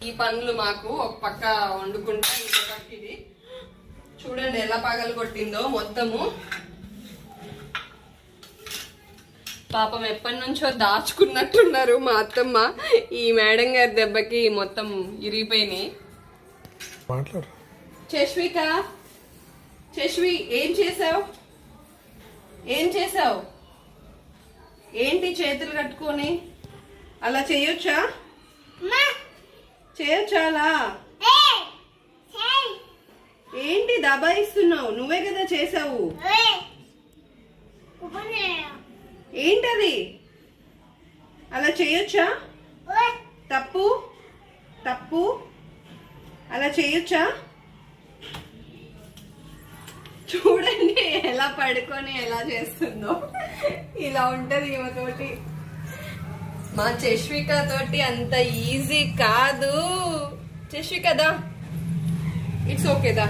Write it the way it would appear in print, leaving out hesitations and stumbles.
ఈ పనులు మాకు ఒక పక్క వండుకుంటా ఇంకో పక్క ఇది చూడండి ఎలా పగలు కొట్టిందో మొత్తము. పాపం ఎప్పటి నుంచో దాచుకున్నట్టున్నారు మా అత్తమ్మ. ఈ మేడం గారి దెబ్బకి మొత్తం ఇరిగిపోయినాయి. చశ్విక, చశ్వి ఏం చేసావు? ఏం చేసావు? ఏంటి చేతులు కట్టుకొని అలా చేయొచ్చా? చేయొచ్చా అలా? ఏంటి దబాయిస్తున్నావు? నువ్వే కదా చేసావు. ఏంటది? అలా చేయొచ్చా? తప్పు తప్పు. అలా చేయొచ్చా? చూడండి ఎలా పడుకొని ఎలా చేస్తుందో. ఇలా ఉంటది ఈమెతోటి. మా చశ్విక తోటి అంత ఈజీ కాదు. చశ్వికదా, ఇట్స్ ఓకేదా.